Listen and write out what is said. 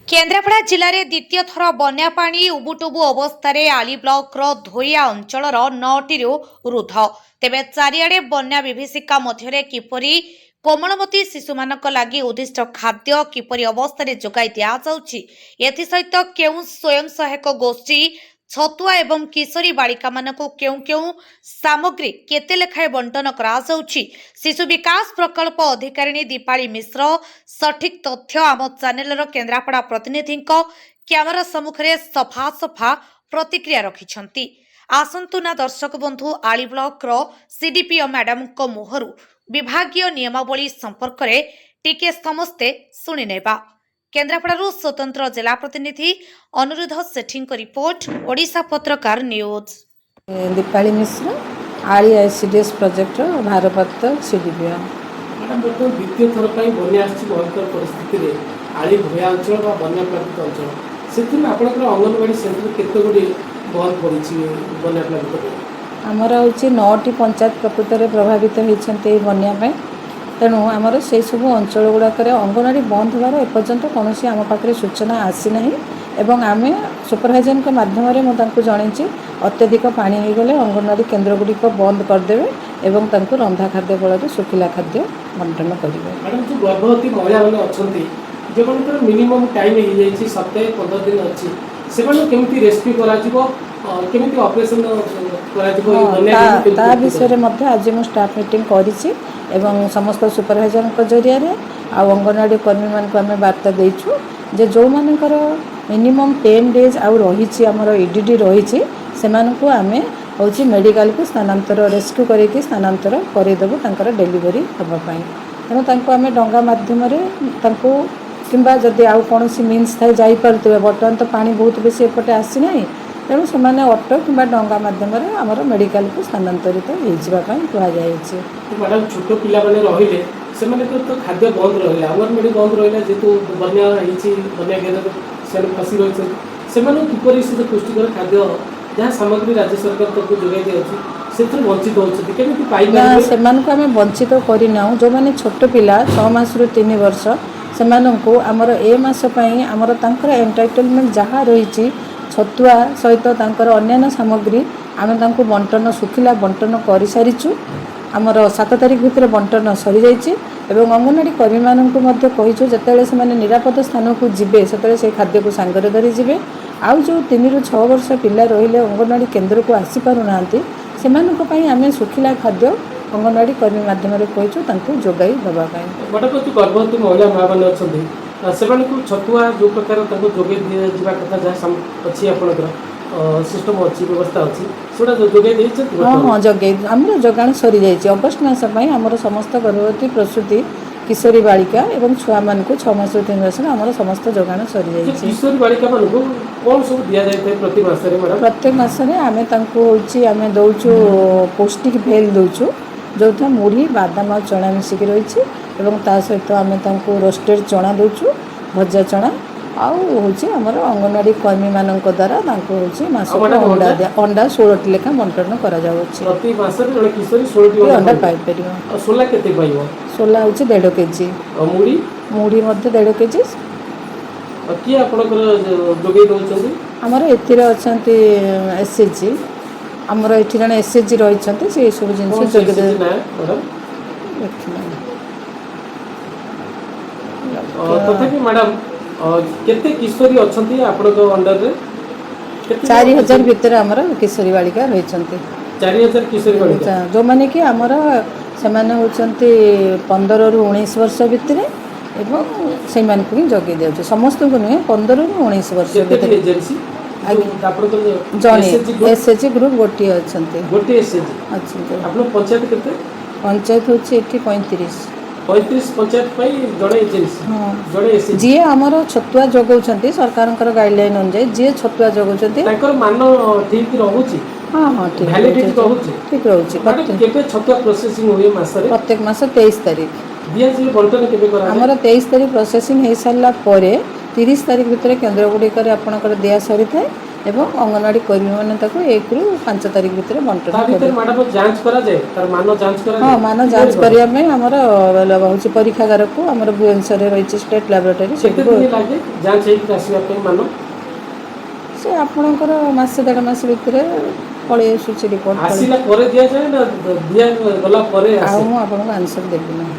केन्द्रापड़ा जिले में द्वितीय थर बन्या पानी उबुटुबु अवस्था आली ब्लॉक धोइया अंचल 9टी रुध तेबे चारिआडे बन्या विभीषिका मध्य किपरि कोमलमती शिशु मानक लागि उद्दिष्ट खाद्य किपरि अवस्था जोगाई दियाजाउछि एथिसहित केउ स्वयं सहायक गोष्ठी छतुआ एवं किशोरी बालिका मानकु केउ सामग्री केते लेखाए बंटन कराजाउछि शिशु विकास प्रकल्प अधिकारिणी दीपाली मिश्र सठिक तथ्य आम चैनल केन्द्रापड़ा प्रतिनिधि क्यामेरा सम्मुखें सफा सफा प्रतिक्रिया रखिछंती। आसंतु ना दर्शक बंधु आली ब्लॉक सीडीपीओ मैडम को मुहरु विभागीय नियमावली संपर्क में टिके समस्ते शुणी नेबा। केन्द्रापड़ारू स्वतंत्र जिला प्रतिनिधि अनुरुद्ध सेठी रिपोर्ट ओडिशा पत्रकार न्यूज। दीपाली मिश्र आली आईसीडीएस प्रोजेक्ट भारप्राप्त सीडीपीओ। मैडम बर्तमान द्वितीय थर पर बन्या भयंकर परिस्थिति में आली भया अंचल बन्या प्लावित अंचल से आपंकर अंगनवाड़ी सेंटर केते गुडी बंद पड़ी बन्या प्लावित आमर हूँ 9टी पंचायत प्रकृत में प्रभावित होती बन्या तेणु आमर से सब अंचल गुड़ाक अंगनवाड़ी बंद होवार एपर्यंत कौन आम पाखे सूचना आसी ना एवं आम सुपरभाइजर के माध्यम जन अत्यधिक पानी हो गले अंगनवाड़ी केन्द्र गुड़िक बंद करदे एवं रंधा खाद्य फल शुखिला खाद्य बंटन करेंगे। मैडम जो गर्भवती महिला मैंने अच्छा जो मान मिनिमम टाइम हो सप्ताह 15 दिन अच्छी से केमी रेस्क्यू कर ऑपरेशन ता विषय में आज मुझे स्टाफ मीटिंग करी एवं समस्त सुपरभाइजर जरिया आउ अंगनवाड़ी कर्मी मान आम वार्ता देचु जे जो मानकर मिनिमम 10 डेज आउ रही आमर ईडीडी रही से आम हूँ मेडिकल को स्थानांतर रेस्क्यू करके स्थानांतर करदेबू तांकर डेलीवरी हाँपाई तेणु आम डंगा मध्यम किंबा जदि आउ कौन मीन्स थाए जापे बर्तमान तो पानी बहुत बेसी एपटे आसी ना तेणु से ऑटो कि डंगा मध्यम आमर मेडिकल को स्थानांतरित होगापी कहुई। मैडम छोट पिला मैंने रही तो खाद्य बंद रहा अंगनवाड़ी बंद रहा जेहतु बन्या बन्या घेर से फसी रही से किपर से पुष्टिकर खाद्य जहाँ सामग्री राज्य सरकार तक जोगाई दिखाई वंचित होती से वंचित करना जो मैंने छोट पिला 6 मास रु 3 वर्ष से आमर ए मासपाई आमर तांकर एंटाइटलमेंट जहाँ रही छतुआ सहित अन्य सामग्री आम बंटन शुखिला बंटन कर सारीचु आमर 7 तारिख भितर बंटन सरी जाइए एवं अंगनवाड़ी कर्मी मानक कहीचु जिते से निरापद स्थान को जीवे से खाद्य को सांगरे धरी जीवे आउ जो 3 ରୁ 6 वर्ष पिला रहिले अंगनवाड़ी केन्द्र को आसी पारु नांती सेमानक पई आमे सुखिला खाद्य अंगनवाड़ी कर्मी माध्यम कहीचु जोगाई देवा बड़ा जो गर्भवती महिला माँ मैंने अच्छा से छतुआ जो प्रकार जोगे दिजा कथा जहाँ अच्छी आपंकर सिस्टम अच्छी व्यवस्था अच्छी जोगे हाँ हाँ जोगे आम जोगाण सरी जाइए अगस्ट मसपाई आमर समस्त गर्भवती प्रसूति किशोरी बालिका एवं छुआ मान 6 मास 3 वर्ष आमर समस्त जोगाण सरी जाइए। किशोरी बालिका मान कौन सब दि जाए प्रति मासरे मैडम प्रत्येक मासरे आम आम दौचु पौष्टिक भेल दौचु जो था मुढ़ी बादाम और चना मिसिक रही एवं ता सहित आम रोस्टेड चना दौचु भजा चना आउ हूँ आमर अंगनवाड़ी कर्मी मान द्वारा हूँ अंडा 16टी लेखा बंटन अंडा पाइपर सोला हूँ 1.5 केजी मुढ़ी 1.5 केजी आमर एथिरे अछंती एसएचजी आमर एठी जने एसएचजी रही से सब जिनस जोगे तथापि मैडम केते किशोरी अछंती आपनको अंडर रे 4000 भीतर आमर किशोरी बालिका रही 4000 किशोरी बालिका जो माने कि आमर से माने होचंती 15 ରୁ 19 वर्ष भीतर एवं से मानक ही जगे दिया समस्त को नुहे 15 ରୁ 19 वर्ष भीतर जने एसएचजी ग्रुप गोटी अछंती गोटी एसएचजी अच्छा आपन पंचायत केते पंचायत होची एठी 35 पंचायत पाई जड़े एजेंसी हां जड़े एजेंसी जी आमर छतुआ जगौछंती सरकारनकर गाइडलाइन अनुसार जी छतुआ जगौछंती ताकर मान ठीक रहउची हां हां ठीक वैलिडिटी रहउची ठीक रहउची केबे छतुआ प्रोसेसिंग होय मासरे प्रत्येक मास 23 तारिख दिया जी बंटन केबे करा हमर 23 तारिख प्रोसेसिंग हे सारला परे 30 तारिख भितर केन्द्र गुडी करे आपनकर दिया सरी थाए ଏବଂ ଅଙ୍ଗନବାଡ଼ି କର୍ମୀମାନେ ତାକୁ 1ରୁ 5 ତାରିଖ ଭିତରେ ବଣ୍ଟନ ତା ଭିତରେ କରିବେ। ମ୍ୟାଡାମ ଯାଞ୍ଚ କରାଯାଏ, ତାର ମାନ ଯାଞ୍ଚ ହଁ, କରାଯାଏ। ମାନ ଯାଞ୍ଚ କରିବା ପାଇଁ ଆମର ହେଉଛି ପରୀକ୍ଷାଗାରକୁ ଆମର ଭୁବନେଶ୍ୱରରେ ରହିଛି ଷ୍ଟେଟ୍ ଲାବୋରେଟୋରୀ, କେତେ ସେଠିକୁ ଦିନ ଲାଗେ ଯାଞ୍ଚ ହେଇକି ଆସିବା ପାଇଁ ମାନ? ସେ ଆପଣଙ୍କର ମାସେ 1.5 ମାସ ଭିତରେ ପଳେଇ ଆସୁଛି ରିପୋର୍ଟ। ଆସିଲା ପରେ ଦିଆଯାଏ ନା ଦିଆ ଗଲା ପରେ ଆଉ ଆସେ? ମୁଁ ଆପଣଙ୍କୁ ଆନ୍ସର ଦେବି ନାହିଁ।